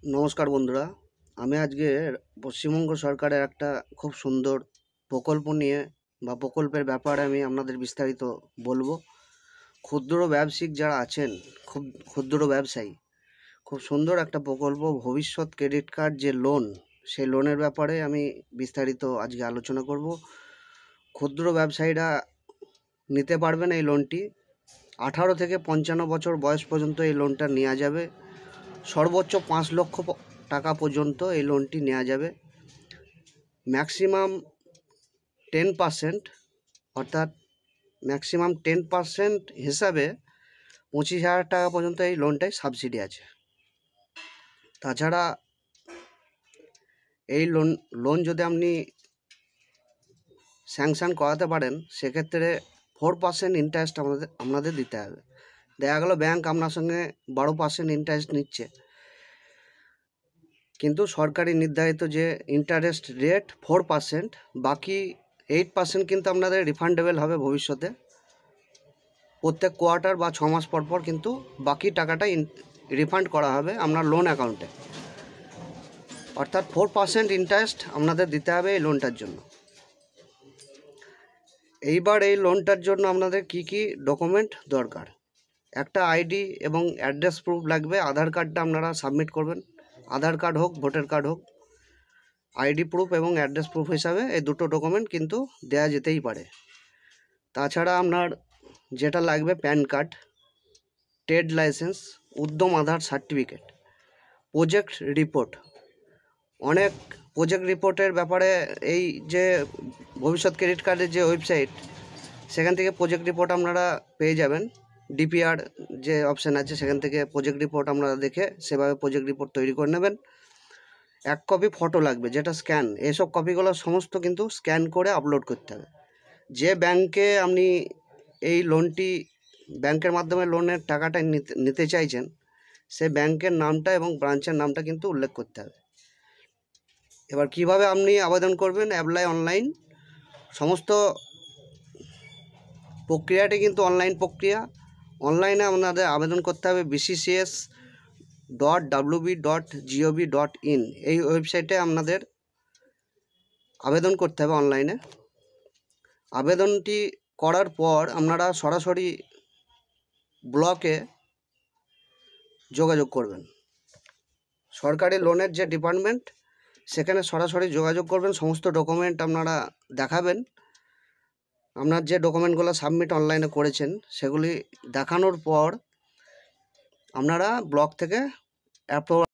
নমস্কার বন্ধুরা, আমি আজকে পশ্চিমবঙ্গ সরকারের একটা খুব সুন্দর প্রকল্প নিয়ে বা প্রকল্পের ব্যাপারে আমি আপনাদের বিস্তারিত বলবো। ক্ষুদ্র ব্যবসায়িক যারা আছেন, ক্ষুদ্র ব্যবসায়ী, খুব সুন্দর একটা প্রকল্প ভবিষ্যৎ ক্রেডিট কার্ড যে লোন, সেই লোনের ব্যাপারে আমি বিস্তারিত আজকে আলোচনা করব। ক্ষুদ্র ব্যবসায়ীরা নিতে পারবেন এই লোনটি। 18 থেকে 55 বছর বয়স পর্যন্ত এই লোনটা নেওয়া যাবে। সর্বোচ্চ 5 লক্ষ টাকা পর্যন্ত এই লোনটি নেওয়া যাবে। ম্যাক্সিমাম 10%, অর্থাৎ ম্যাক্সিমাম 10% হিসাবে 25,000 টাকা পর্যন্ত এই লোনটায় সাবসিডি আছে। তাছাড়া এই লোন যদি আপনি স্যাংশন করাতে পারেন, সেক্ষেত্রে 4% ইন্টারেস্ট আপনাদের দিতে হবে। দেখা গেল ব্যাংক আপনার সঙ্গে 12% ইন্টারেস্ট নিচ্ছে, কিন্তু সরকারি নির্ধারিত যে ইন্টারেস্ট রেট 4%, বাকি 8% কিন্তু আপনাদের রিফান্ডেবল হবে ভবিষ্যতে। প্রত্যেক কোয়ার্টার বা 6 মাস পর পর কিন্তু বাকি টাকাটা রিফান্ড করা হবে আপনার লোন অ্যাকাউন্টে। অর্থাৎ 4% ইন্টারেস্ট আপনাদের দিতে হবে এই লোনটার জন্য। এইবার এই লোনটার জন্য আপনাদের কি কি ডকুমেন্ট দরকার? একটা আইডি এবং অ্যাড্রেস প্রুফ লাগবে। আধার কার্ডটা আপনারা সাবমিট করবেন। আধার কার্ড হোক, ভোটার কার্ড হোক, আইডি প্রুফ এবং অ্যাড্রেস প্রুফ হিসাবে এই দুটো ডকুমেন্ট কিন্তু দেয়া যেতেই পারে। তাছাড়া আপনার যেটা লাগবে প্যান কার্ড, ট্রেড লাইসেন্স, উদ্যম আধার সার্টিফিকেট, প্রজেক্ট রিপোর্ট। অনেক প্রজেক্ট রিপোর্টের ব্যাপারে এই যে ভবিষ্যৎ ক্রেডিট কার্ডের যে ওয়েবসাইট, সেখান থেকে প্রজেক্ট রিপোর্ট আপনারা পেয়ে যাবেন। ডিপিআর যে অপশান আছে, সেখান থেকে প্রজেক্ট রিপোর্ট আপনারা দেখে সেভাবে প্রজেক্ট রিপোর্ট তৈরি করে নেবেন। 1 কপি ফটো লাগবে, যেটা স্ক্যান। এইসব কপিগুলো সমস্ত কিন্তু স্ক্যান করে আপলোড করতে হবে। যে ব্যাংকে আপনি এই লোনটি, ব্যাংকের মাধ্যমে লোনের টাকাটা নিতে চাইছেন, সে ব্যাংকের নামটা এবং ব্রাঞ্চের নামটা কিন্তু উল্লেখ করতে হবে। এবার কিভাবে আপনি আবেদন করবেন? Apply online. সমস্ত প্রক্রিয়াটি কিন্তু অনলাইন প্রক্রিয়া। অনলাইনে আপনাদের আবেদন করতে হবে bccs.wb.gov.in এই ওয়েবসাইটে আপনাদের আবেদন করতে হবে অনলাইনে। আবেদনটি করার পর আপনারা সরাসরি ব্লকে যোগাযোগ করবেন। সরকারি লোনের যে ডিপার্টমেন্ট, সেখানে সরাসরি যোগাযোগ করবেন। সমস্ত ডকুমেন্ট আপনারা দেখাবেন। আপনার যে ডকুমেন্টগুলো সাবমিট অনলাইনে করেছেন, সেগুলি দেখানোর পর আপনারা ব্লক থেকে অ্যাপ্রুভাল